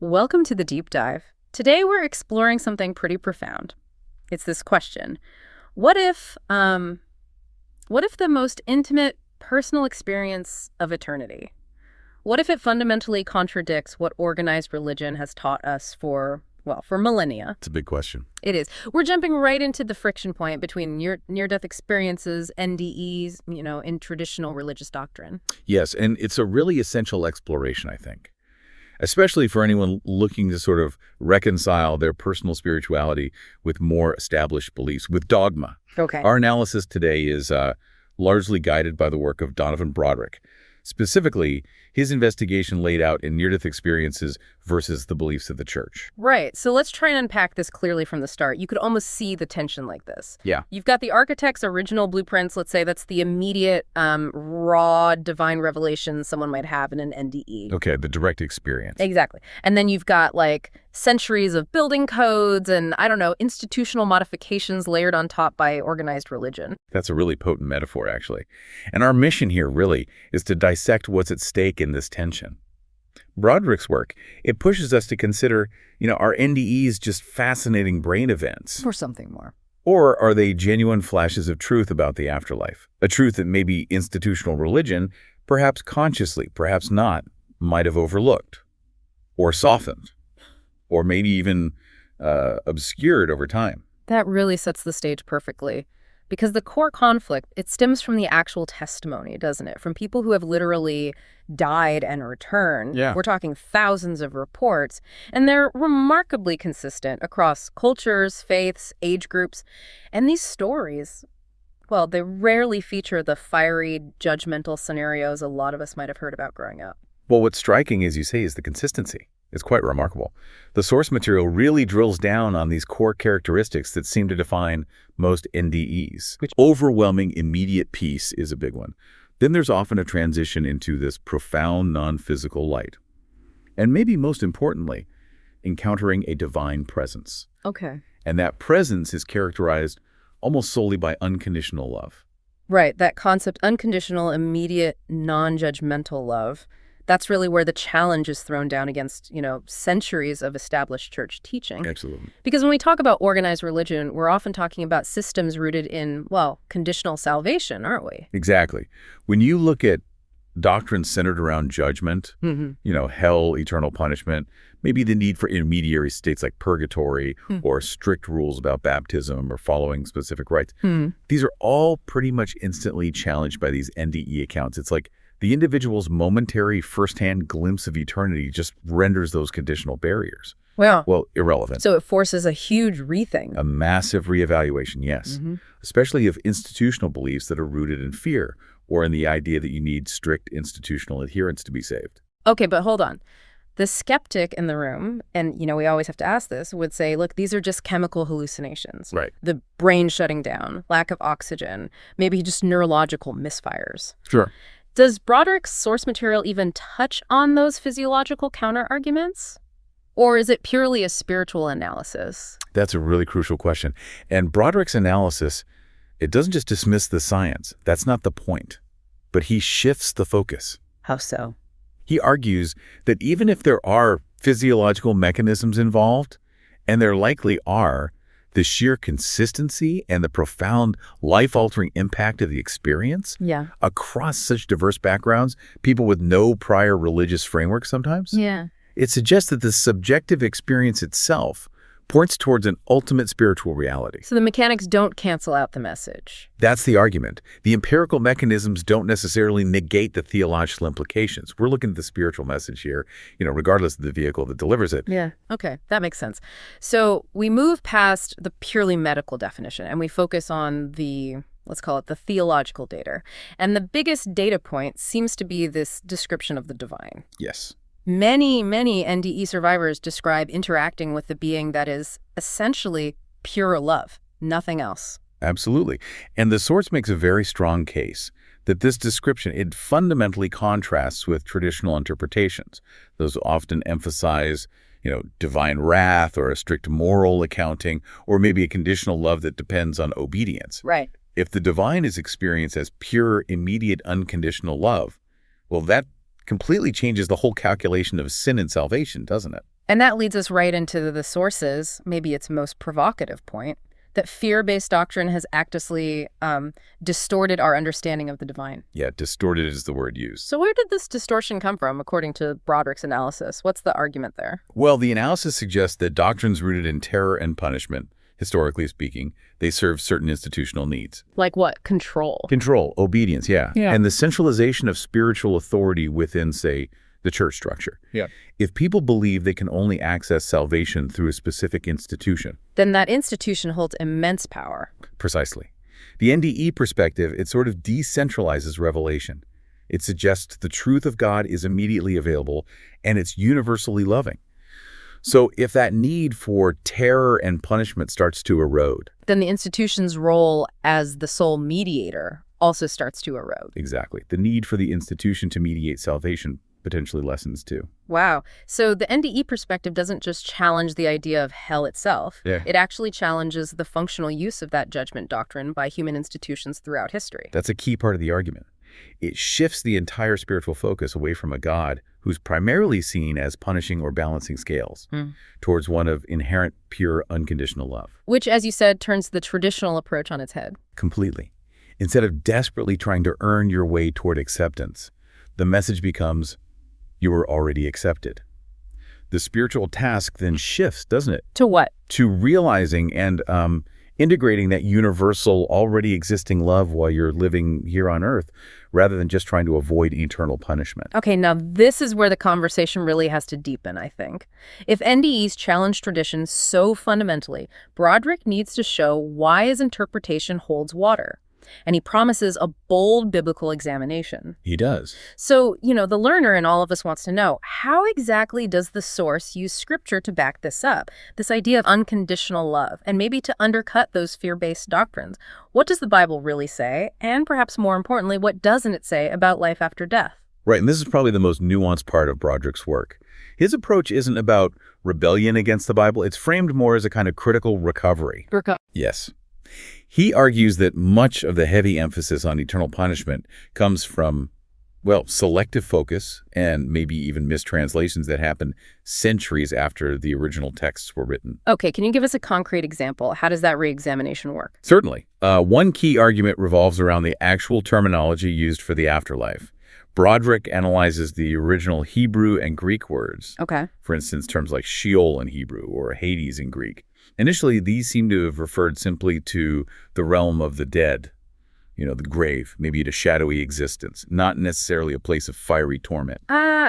Welcome to the deep dive. Today we're exploring something pretty profound. It's this question. What if the most intimate personal experience of eternity, what if it fundamentally contradicts what organized religion has taught us for millennia? It's a big question. It is. We're jumping right into the friction point between near-death experiences, NDEs, in traditional religious doctrine. Yes, and it's a really essential exploration, I think, especially for anyone looking to sort of reconcile their personal spirituality with more established beliefs, with dogma. Okay. Our analysis today is largely guided by the work of Donovan Broderick. Specifically, his investigation laid out in near-death experiences versus the beliefs of the church. Right. So let's try and unpack this clearly from the start. You could almost see the tension like this. Yeah. You've got the architect's original blueprints. Let's say that's the immediate, raw divine revelation someone might have in an NDE. Okay, the direct experience. Exactly. And then you've got, centuries of building codes and, institutional modifications layered on top by organized religion. That's a really potent metaphor, actually. And our mission here, really, is to dissect what's at stake in this tension. Broderick's work, it pushes us to consider, are NDEs just fascinating brain events? Or something more. Or are they genuine flashes of truth about the afterlife? A truth that maybe institutional religion, perhaps consciously, perhaps not, might have overlooked, or softened, or maybe even obscured over time. That really sets the stage perfectly. Because the core conflict, it stems from the actual testimony, doesn't it? From people who have literally died and returned. Yeah. We're talking thousands of reports, and they're remarkably consistent across cultures, faiths, age groups. And these stories, they rarely feature the fiery, judgmental scenarios a lot of us might have heard about growing up. Well, what's striking, as you say, is the consistency. It's quite remarkable. The source material really drills down on these core characteristics that seem to define most NDEs. Which overwhelming immediate peace is a big one. Then there's often a transition into this profound non-physical light. And maybe most importantly, encountering a divine presence. Okay. And that presence is characterized almost solely by unconditional love. Right, that concept, unconditional, immediate, non-judgmental love. That's really where the challenge is thrown down against, centuries of established church teaching. Absolutely. Because when we talk about organized religion, we're often talking about systems rooted in, conditional salvation, aren't we? Exactly. When you look at doctrines centered around judgment, hell, eternal punishment, maybe the need for intermediary states like purgatory or strict rules about baptism or following specific rites, these are all pretty much instantly challenged by these NDE accounts. It's like the individual's momentary firsthand glimpse of eternity just renders those conditional barriers. Well, irrelevant. So it forces a huge rethink. A massive reevaluation, yes. Especially of institutional beliefs that are rooted in fear or in the idea that you need strict institutional adherence to be saved. Okay, but hold on. The skeptic in the room, and we always have to ask this, would say, look, these are just chemical hallucinations. Right. The brain shutting down, lack of oxygen, maybe just neurological misfires. Sure. Does Broderick's source material even touch on those physiological counter-arguments? Or is it purely a spiritual analysis? That's a really crucial question. And Broderick's analysis, it doesn't just dismiss the science. That's not the point. But he shifts the focus. How so? He argues that even if there are physiological mechanisms involved, and there likely are, the sheer consistency and the profound life-altering impact of the experience across such diverse backgrounds, people with no prior religious framework sometimes, it suggests that the subjective experience itself points towards an ultimate spiritual reality. So the mechanics don't cancel out the message. That's the argument. The empirical mechanisms don't necessarily negate the theological implications. We're looking at the spiritual message here, regardless of the vehicle that delivers it. Yeah, okay, that makes sense. So we move past the purely medical definition and we focus on the, let's call it the theological data. And the biggest data point seems to be this description of the divine. Yes. Many NDE survivors describe interacting with the being that is essentially pure love, nothing else. Absolutely. And the source makes a very strong case that this description, it fundamentally contrasts with traditional interpretations. Those often emphasize, divine wrath or a strict moral accounting, or maybe a conditional love that depends on obedience. Right. If the divine is experienced as pure, immediate, unconditional love, well, that completely changes the whole calculation of sin and salvation, doesn't it? And that leads us right into the sources, maybe its most provocative point, that fear-based doctrine has actively distorted our understanding of the divine. Yeah, distorted is the word used. So where did this distortion come from, according to Broderick's analysis? What's the argument there? Well, the analysis suggests that doctrines rooted in terror and punishment, historically speaking, they serve certain institutional needs. Like what? Control. Control, obedience, yeah. Yeah. And the centralization of spiritual authority within, say, the church structure. Yeah. If people believe they can only access salvation through a specific institution. Then that institution holds immense power. Precisely. The NDE perspective, it sort of decentralizes revelation. It suggests the truth of God is immediately available and it's universally loving. So if that need for terror and punishment starts to erode. Then the institution's role as the sole mediator also starts to erode. Exactly. The need for the institution to mediate salvation potentially lessens too. Wow. So the NDE perspective doesn't just challenge the idea of hell itself. Yeah. It actually challenges the functional use of that judgment doctrine by human institutions throughout history. That's a key part of the argument. It shifts the entire spiritual focus away from a God who's primarily seen as punishing or balancing scales towards one of inherent, pure, unconditional love. Which, as you said, turns the traditional approach on its head. Completely. Instead of desperately trying to earn your way toward acceptance, the message becomes, you are already accepted. The spiritual task then shifts, doesn't it? To what? To realizing and integrating that universal, already existing love while you're living here on earth, rather than just trying to avoid eternal punishment. Okay, now this is where the conversation really has to deepen, I think. If NDEs challenge tradition so fundamentally, Broderick needs to show why his interpretation holds water. And he promises a bold biblical examination. He does. So, the learner in all of us wants to know, how exactly does the source use scripture to back this up? This idea of unconditional love, and maybe to undercut those fear-based doctrines. What does the Bible really say? And perhaps more importantly, what doesn't it say about life after death? Right, and this is probably the most nuanced part of Broderick's work. His approach isn't about rebellion against the Bible. It's framed more as a kind of critical recovery. Yes. He argues that much of the heavy emphasis on eternal punishment comes from, well, selective focus and maybe even mistranslations that happened centuries after the original texts were written. Okay, can you give us a concrete example? How does that re-examination work? Certainly. One key argument revolves around the actual terminology used for the afterlife. Broderick analyzes the original Hebrew and Greek words. Okay. For instance, terms like Sheol in Hebrew or Hades in Greek. Initially, these seem to have referred simply to the realm of the dead, the grave, maybe to shadowy existence, not necessarily a place of fiery torment.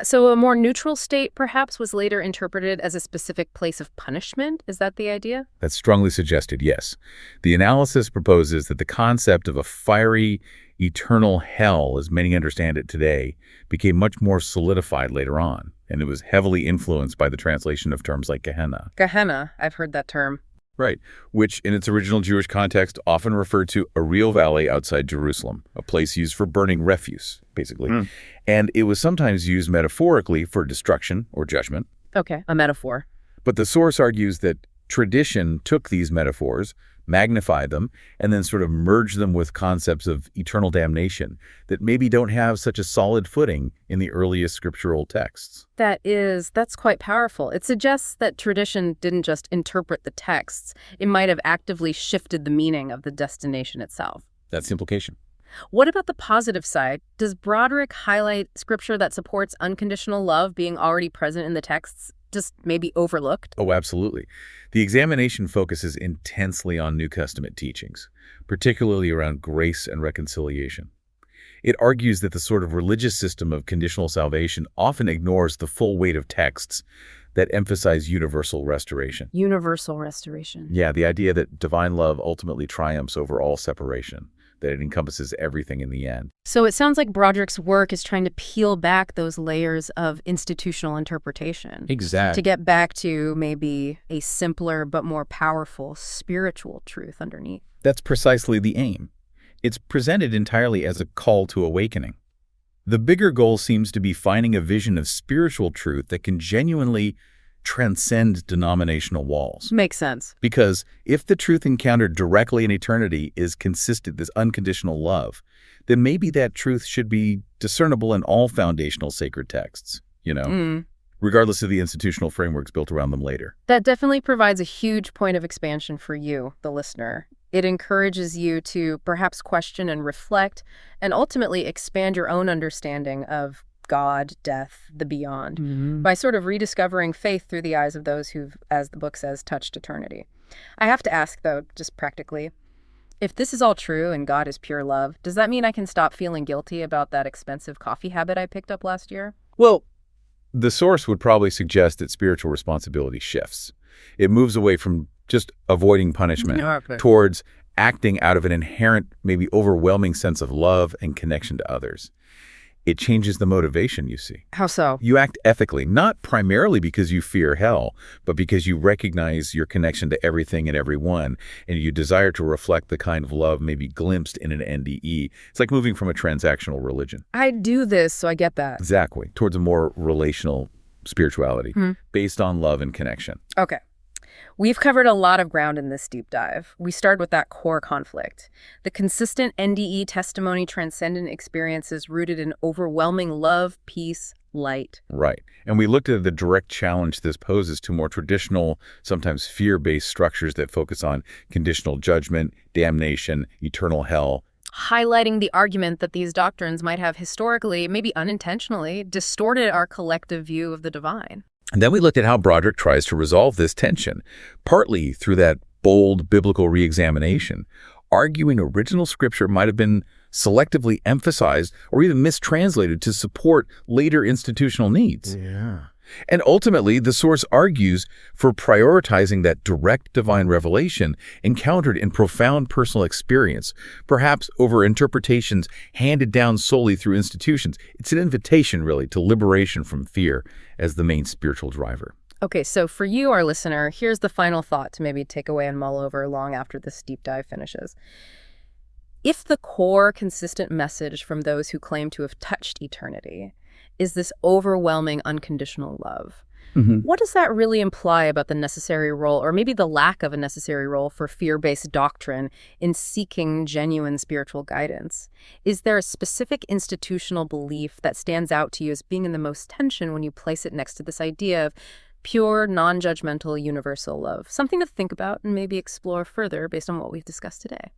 So a more neutral state perhaps was later interpreted as a specific place of punishment? Is that the idea? That's strongly suggested, yes. The analysis proposes that the concept of a fiery, eternal hell, as many understand it today, became much more solidified later on, and it was heavily influenced by the translation of terms like Gehenna. Gehenna, I've heard that term. Right, which in its original Jewish context often referred to a real valley outside Jerusalem, a place used for burning refuse, basically. And it was sometimes used metaphorically for destruction or judgment. Okay, a metaphor. But the source argues that tradition took these metaphors, magnified them, and then sort of merged them with concepts of eternal damnation that maybe don't have such a solid footing in the earliest scriptural texts. That's quite powerful. It suggests that tradition didn't just interpret the texts. It might have actively shifted the meaning of the destination itself. That's the implication. What about the positive side? Does Broderick highlight scripture that supports unconditional love being already present in the texts, just maybe overlooked? Oh, absolutely. The examination focuses intensely on New Testament teachings, particularly around grace and reconciliation. It argues that the sort of religious system of conditional salvation often ignores the full weight of texts that emphasize universal restoration. Universal restoration. Yeah, the idea that divine love ultimately triumphs over all separation, that it encompasses everything in the end. So it sounds like Broderick's work is trying to peel back those layers of institutional interpretation. Exactly. To get back to maybe a simpler but more powerful spiritual truth underneath. That's precisely the aim. It's presented entirely as a call to awakening. The bigger goal seems to be finding a vision of spiritual truth that can genuinely transcend denominational walls. Makes sense. Because if the truth encountered directly in eternity is consistent, this unconditional love, then maybe that truth should be discernible in all foundational sacred texts, regardless of the institutional frameworks built around them later. That definitely provides a huge point of expansion for you, the listener. It encourages you to perhaps question and reflect and ultimately expand your own understanding of God, death, the beyond, by sort of rediscovering faith through the eyes of those who've, as the book says, touched eternity. I have to ask, though, just practically, if this is all true and God is pure love, does that mean I can stop feeling guilty about that expensive coffee habit I picked up last year? Well, the source would probably suggest that spiritual responsibility shifts. It moves away from just avoiding punishment towards acting out of an inherent, maybe overwhelming sense of love and connection to others. It changes the motivation, you see. How so? You act ethically, not primarily because you fear hell, but because you recognize your connection to everything and everyone, and you desire to reflect the kind of love maybe glimpsed in an NDE. It's like moving from a transactional religion. I do this, so I get that. Exactly. Towards a more relational spirituality based on love and connection. Okay. We've covered a lot of ground in this deep dive. We started with that core conflict, the consistent NDE testimony transcendent experiences rooted in overwhelming love, peace, light. Right. And we looked at the direct challenge this poses to more traditional, sometimes fear-based structures that focus on conditional judgment, damnation, eternal hell. Highlighting the argument that these doctrines might have historically, maybe unintentionally, distorted our collective view of the divine. And then we looked at how Broderick tries to resolve this tension, partly through that bold biblical reexamination, arguing original scripture might have been selectively emphasized or even mistranslated to support later institutional needs. Yeah. And ultimately, the source argues for prioritizing that direct divine revelation encountered in profound personal experience, perhaps over interpretations handed down solely through institutions. It's an invitation, really, to liberation from fear as the main spiritual driver. Okay, so for you, our listener, here's the final thought to maybe take away and mull over long after this deep dive finishes. If the core consistent message from those who claim to have touched eternity is this overwhelming unconditional love, what does that really imply about the necessary role, or maybe the lack of a necessary role, for fear-based doctrine in seeking genuine spiritual guidance? Is there a specific institutional belief that stands out to you as being in the most tension when you place it next to this idea of pure, non-judgmental, universal love? Something to think about and maybe explore further based on what we've discussed today.